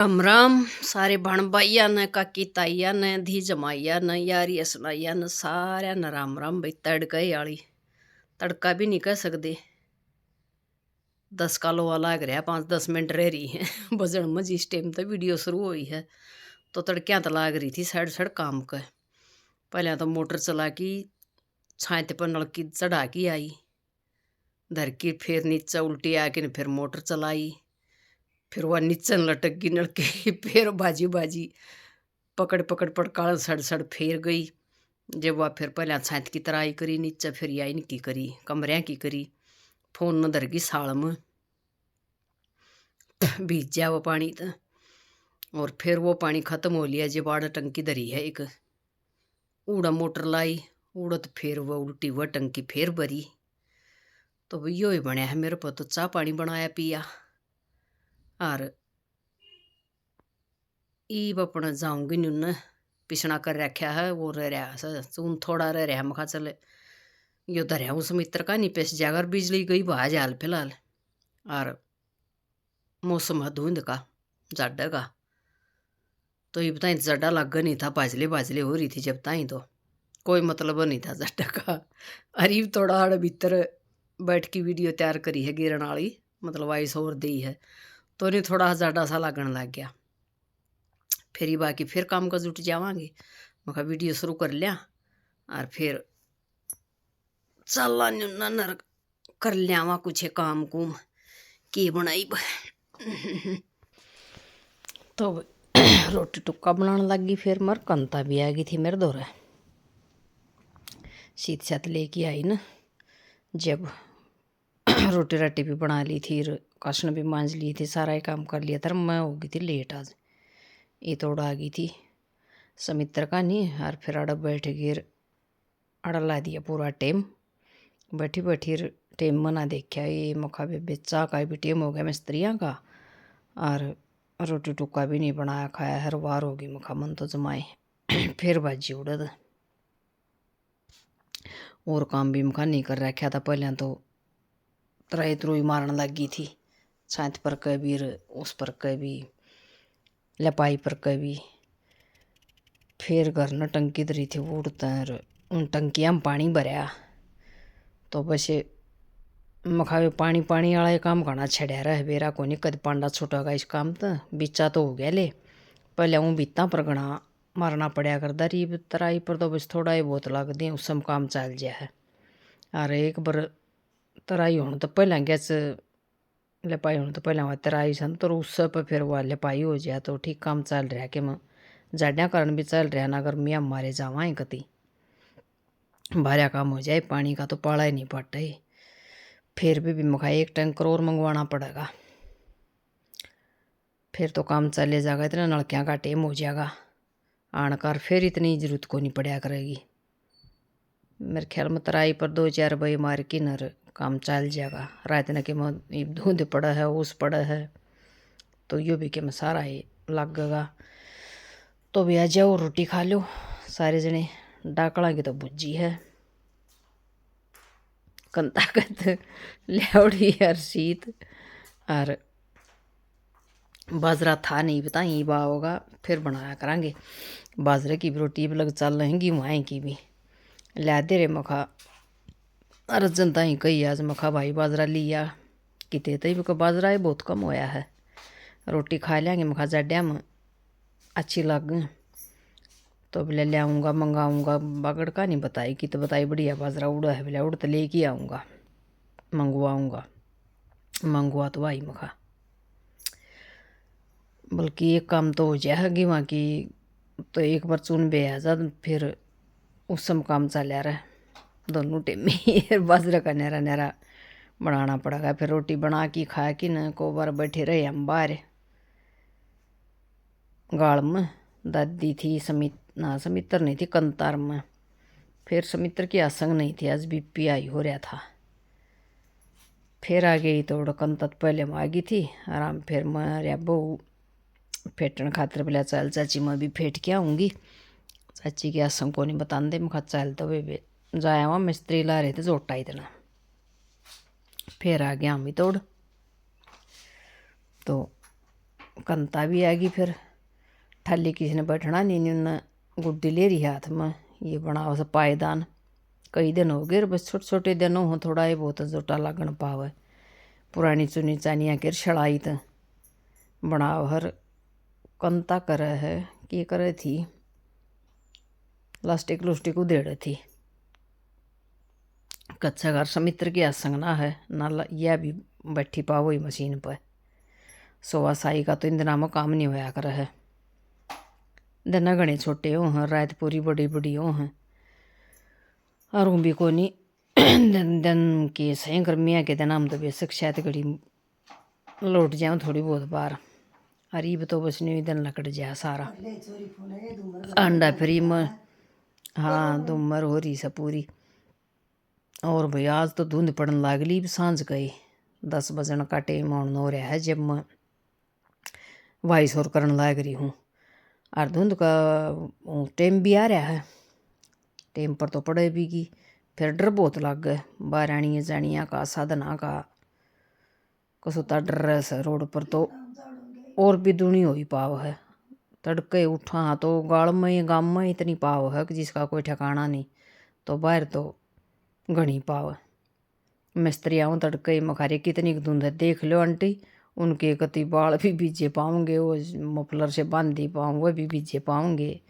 राम राम सारे भण भाइया ने काकी ताइया ने धी जमाइया ने यारी सुनाइया ने सारे न राम राम भाई। तड़का आली तड़का भी नहीं कह सकते। 10 कालो वाला लग रहा 5-10 मिनट रह रही है बजन में जिस टाइम तक वीडियो शुरू हुई है तो तड़कियाँ तो लाग रही थी साइड साइड काम का। पहले तो मोटर चला की छाँते पर नलकी चढ़ा की आई धर की, फिर नीचे उल्टी आके फिर मोटर चलाई, फिर वह नीचे लटक गई नलकी फिर बाजी बाजी पकड़ पकड़ पड़काल सड़ सड़ फेर गई। जब वह फिर पहले छात की तराई करी नीचे, फिर या इनकी करी कमरिया की करी, फोन न धर गई साल में बीत जा वो पानी तो। और फिर वो पानी ख़त्म हो लिया जब आड़ टंकी धरी है एक उड़ा मोटर लाई उड़त, फिर वह उल्टी वह टंकी फिर भरी। तो वही यो ही बनया है मेरे पर तो चाह पानी बनाया पिया। और ईब अपना जाऊँगी नुन पिछना कर रखा है वो रह रहा चून थोड़ा रह रहा मखा चले यो धरिया उस मित्र का नहीं पेश जागर बिजली गई बाज हाल फिलहाल। और मौसम है धुंध का जाडा का तो ये बताई जाडा लग नहीं था, बाजले बाजले हो रही थी जब ताई तो कोई मतलब नहीं था जाडा का। अरीब थोड़ा हड़ भीतर बैठ की वीडियो तैयार करी है गिरन वाली, मतलब वाइस और दी है तो नहीं थोड़ा जाडा सा लगन लग गया। फिर बाकी फिर काम का जुट जावांगे मैं वीडियो शुरू कर लिया और फिर चल नर कर लिया कुछ काम कुम की बनाई तो रोटी टुक्का बनाने लगी। फिर मर कंता भी आ गई थी मेरे दौरे शीत छत लेके आई ना, जब रोटी राटी भी बना ली थी, कसन भी मांझ ली थी, सारा ही काम कर लिया था। मैं हो गई थी लेट आज, ये तोड़ आ गई थी समित्र का नहीं। और फिर अड़ बैठ गिर अड़ ला दिया पूरा टेम बैठी बैठी टेम मना देखा ये मखा बेचा का भी टेम हो गया मिस्त्रियाँ का। और रोटी टुक्का भी नहीं बनाया खाया हर बार होगी मखा मन तो जमाए फिर बाजी उड़द और काम भी मखा नहीं कर रखा था। पहले तो तराई तरुई मारने लगी थी छात पर कभी उस पर कभी लपाई पर कभी। फिर घर न टंकी धरी थी उड़ता उन टंकियाँ में पानी भरया तो बस मखा पानी पानी वाला काम घना छड़िया रहा बेरा को नहीं कद पांडा छुटेगा इस काम तो बिचा तो हो गया ले। पहले हूँ बीता पर घना मारना पड़ा करता रीब तराई पर तो बस थोड़ा ही बहुत लग दी उस समय काम चल जाए है। और एक बार तराई होने तो पहले गैस लपाई होने तो पहले वहाँ तराई सन तो उस पर फिर वह लपाई हो जाए तो ठीक काम चल रहा कि मैं जाड्या कारण भी चल रहा ना। अगर मियाँ मारे जावा कति भारा काम हो जाए पानी का तो पाला ही नहीं पड़ता ही। फिर भी मखा एक टैंकर और मंगवाना पड़ेगा फिर तो काम चले जाएगा। इतना नलकियाँ का टेम हो जाएगा आनकर फिर इतनी जरूरत को नहीं पड़ा करेगी। मेरे ख्याल में तराई पर 2-4 बजे मार की नर काम चल जाएगा। रात न के में धुंध पड़ा है ओस पड़ा है तो यो भी के मैं सारा ही लगेगा। तो भी आ जाओ रोटी खा लो सारे जने। डाकड़ा की तो भुजी है कंताकत ल्यावड़ी और शीत। और बाजरा था नहीं बताई बा होगा फिर बनाया करांगे बाजरे की भी रोटी भी लग चल रहेंगी वहाँ की भी ला दे रे मखा। अर्जन ताई कही आज मखा भाई बाजरा लिया किते तई भी बाजरा ही बहुत कम होया है रोटी खा लेंगे मखा जाड्या में अच्छी लग तो बोले ले आऊँगा मंगाऊँगा बगड़ का नहीं बताई कि तो बताई बढ़िया बाजरा उड़ा है बोले उड़ तो लेके आऊँगा मंगवाऊँगा मंगवा तो आई मखा। बल्कि एक काम तो हो जाएगी वहाँ की तो एक बार चुन बे आ जा फिर उस समय काम चला रहा दोनों टेम में बाजरा का नहरा नहरा बनाना पड़ेगा। फिर रोटी बना की खा की न को बार बैठे रहे हम बाहर गाड़ में दादी थी समित्र नहीं थी कंतार में। फिर समित्र की आसंग नहीं थी आज बीपी आई हो रहा था। फिर आ गई तो कंतत पहले में आ गई थी आराम। फिर मैं बहू फेटन खातर बोला चल चाची मैं भी फेट के आऊँगी चाची की आसंग को नहीं बता दे मैं चल तो वे जाया वहाँ मिस्त्री ला रहे थे जोटा इतना। फिर आ गया हम भी तोड़ तो कंता भी आ गई। फिर थाली किसी ने बैठना नहीं, उन्हें गुड्डी ले रही हाथ में, ये बनाओ से पायदान। कई दिन हो गए बस, छोटे छोटे दिन हो, थोड़ा ही बहुत जोटा लगन पावे। पुरानी चुनी चानिया के छड़ाई तो बनाओ हर कंता करे है कि करे थी, लास्टिक लुस्टिक उधेड़ थी। कच्चा घर समित्र की आसंग ना है ना, यह भी बैठी पाओ ही मशीन पर। सोवा साई का तो इन दिनों में काम नहीं होया कर है। दिन घने छोटे हो हैं, रात पूरी बड़ी बड़ी हो हैं, और हूँ भी को नहीं दिन दिन की सही गर्मिया के दिन हम तो बेशक शायद घड़ी लौट जाऊँ थोड़ी बहुत बार। अरीब तो बस नहीं दिन लकड़ जाए सारा अंडा फ्री में। हाँ दुमर हो रही सब पूरी। और भाई आज तो धुंध पड़न लागली, सांझ गई 10 बजन का टाइम होने हो रहा है जब मैं वाइस और करने लाग रही हूँ। और धुंध का टाइम भी आ रहा है, टाइम पर तो पड़े भी की। फिर डर बहुत लग गए बारानिया जानिया का, साधना का, कसुता डर से रोड पर तो और भी दुनी हो ही पाव है। तड़के उठा तो गाड़ में गाम में इतनी पाव है कि जिसका कोई ठिकाना नहीं, तो बाहर तो घनी पाव। मिस्त्री आऊँ तड़के मखारे कितनी धुंध है, देख लो आंटी उनके कति बाल भी बीजे पाऊंगे, वो मफलर से बांधी पाऊँ वो भी बीजे पाऊंगे।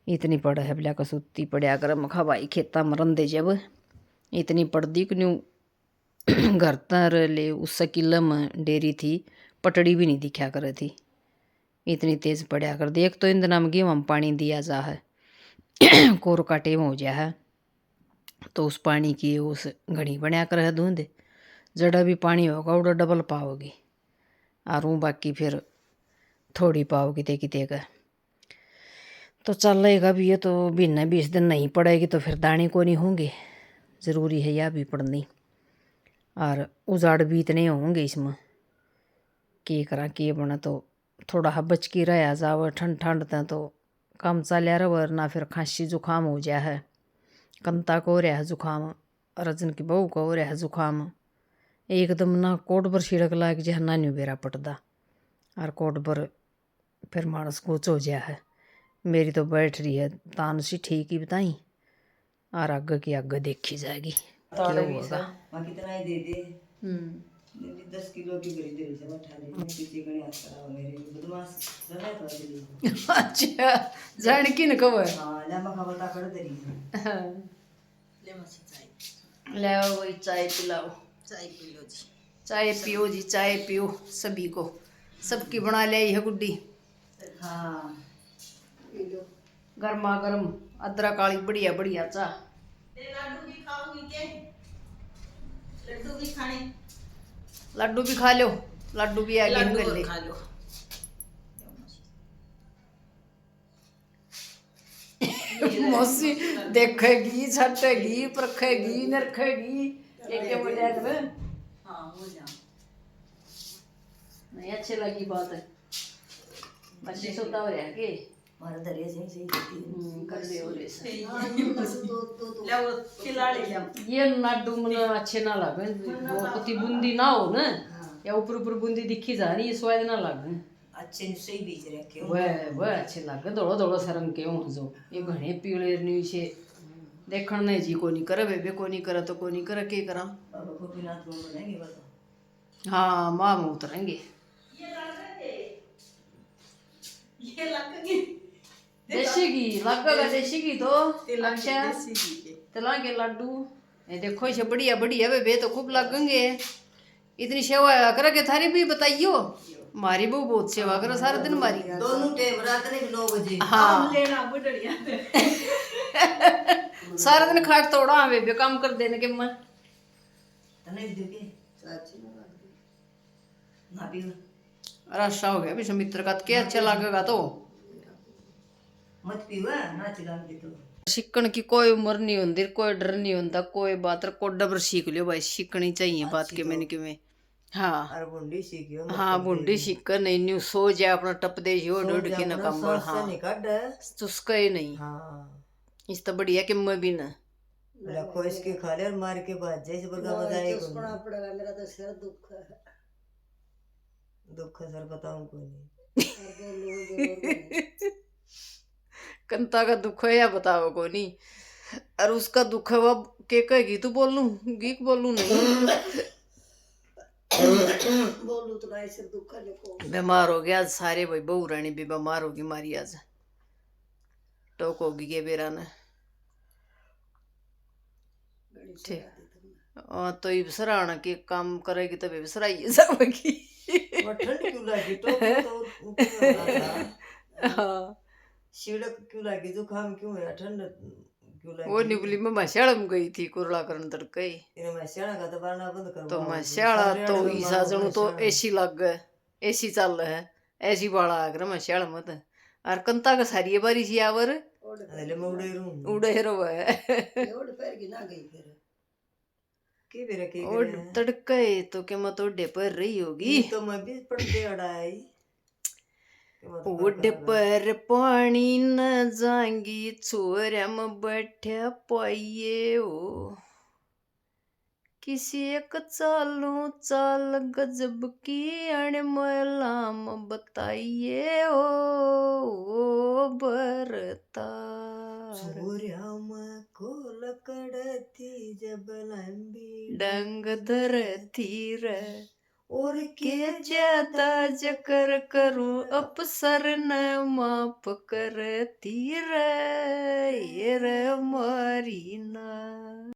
इतनी पड़ है बिला कसूती पड़ा कर मखा भाई खेता में रंदे जब इतनी पड़दी कि न्यू घर तर ले उस किले में डेरी थी, पटड़ी भी नहीं दिखा कर थी, इतनी तेज पड़ा कर। देख तो इन दिनों में गेहूँ में पानी दिया जा है कोर का टेम हो जा है, तो उस पानी की उस घड़ी बना कर है धुंध। जड़ा भी पानी होगा उड़ा डबल पाओगी, और ऊँ बाकी फिर थोड़ी पाओगी ते की तेगा। तो चलेगा भी, ये तो महीना 20 दिन नहीं पड़ेगी तो फिर दाने को नहीं होंगे, ज़रूरी है यह भी पड़नी। और उजाड़ भी इतने होंगे इसमें कि करा कि बना, तो थोड़ा हा बच की रहा जाओ। ठंड ठंड तक तो काम चलिया रहा, वरना फिर खांसी जुकाम हो जाए है। कंता को हो रहा है जुकाम, रजन की बहू को हो रहा है जुकाम। एकदम ना कोट पर छिड़क लाग जाए ना न्यू बेरा पटदा, और कोट पर फिर मानस कुछ हो जाए है। मेरी तो बैठ रही है तान सी ठीक ही बताई, और आगे की आगे देखी जाएगी क्या होगा। कितना ही दे दे 10 किलो की खरीद रही सब 18 में पीछे कहीं हाथ खड़ा हो मेरे बदमाश रहना तो चली। अच्छा जान की न खबर। हां लम्बा खबर ता कर दे रही ले मसी चाय ले आओ वही चाय पिलाओ। चाय पी लो जी, चाय पियो जी, चाय पियो सभी को, सबकी बना ले है गुड्डी। हाँ पी लो गर्मा गर्म अदरक वाली बढ़िया बढ़िया चाह। लड्डू भी खाओगी के? लड्डू भी खाने? लड्डू भी खा लो, लड्डू भी आगे लड्डू कर ले। खा लो। मौसी देखेगी छटेगी परखेगी नरखेगी एक बढ़िया कर। हाँ हो जा, नहीं अच्छी लगी बात है। बच्चे सोता हो रहा के मारा दरिया सही सही करती कर ले हो रे से। ले वो खिला ले ले ये लड्डू मुझे अच्छे ना लगे, वो कुती बूंदी ना हो ना, या ऊपर ऊपर बूंदी दिखी जा रही, ये स्वाद ना लगे। अच्छे सही बीज रखे वह अच्छे लगे, दौड़ो दौड़ो सरम के हूँ जो ये घने पीले नीचे देखण नहीं जी को नहीं करे, बेबे को नहीं करे तो को नहीं करे के करा। बाबा गोपीनाथ को बनाएंगे बता। हाँ माँ में उतरेंगे ये लगेंगे देसी घी लगेगा, देसी घी तो अच्छा देसी घी के तला के लड्डू। ये देखो इसे बढ़िया बढ़िया बेबे तो खूब लगेंगे। इतनी सेवा करे के थारी भी बताइयो, मारी बहू बहुत सेवा करे सारा दिन मारी। दोनों टाइम रात ने 9 बजे हाँ लेना बुढ़िया सारा दिन खाट तोड़ा हाँ बेबे काम कर देने के मैं तने देके चाची ना पी रास्ता हो गया भी समित्र का क्या अच्छा लगेगा तो मत पीवा ना चिल्ला के तो सीखने की कोई उम्र नहीं होती, कोई डर नहीं होता, कोई बात को डबर सीख लियो भाई, सीखनी चाहिए बात के मैंने कि मैं। हाँ और बुंडी सीखियो हाँ बुंडी सीख नहीं न्यू सो जाए अपना टप दे जो ढूंढ के न कंबल। हाँ चुस्का ही नहीं। हाँ इस तो बढ़िया कि मैं भी ना रखो इसके खा ले और मार के बाद जैसे बरगा मजा आएगा सुना पड़ेगा, मेरा तो सिर दुख है। दुख सर बताऊं को नहीं। कंता का दुख है या बताओ को नहीं। और उसका दुख है वो के कहेगी तू बोलूं गीक बोलूं नहीं। बोलू तो नहीं सिर दुख बीमार हो गया आज सारे भाई बहू रानी भी बीमार होगी मारी आज टोक होगी के बेरा ने ठीक तो ये सराहना के काम करेगी तभी सराइए जाएगी। ठंड क्यों लगी तो हाँ शीड़क क्यों लगी जुकाम क्यों है ठंड क्यों लगी वो निबली में मशालम गई थी कुरला करन तड़के इन्हें मशाला का तो बारना बंद करवा तो मशाला तो ईसा जनू तो एसी लग गए एसी चल रहा है ऐसी बाड़ा आकर मशाला मत और कंता का सारी बारी सी आवर अरे मैं उड़े रो है उड़ पैर की ना गई फिर के बेरा के और तड़के तो के मत ओडे पर रही होगी तो मैं भी पड़ते अड़ाई ओड पर पानी न जाएंगी छोरम बैठे पाइये हो किसी एक चालू चाल गजब की अणमलाम बताइए ओ बरता सूर्यम को लकड़ती जब लंबी डंग धरती रे और के ज्यादा जकर करूं अपसर न माफ करती रे ये रे मारी ना।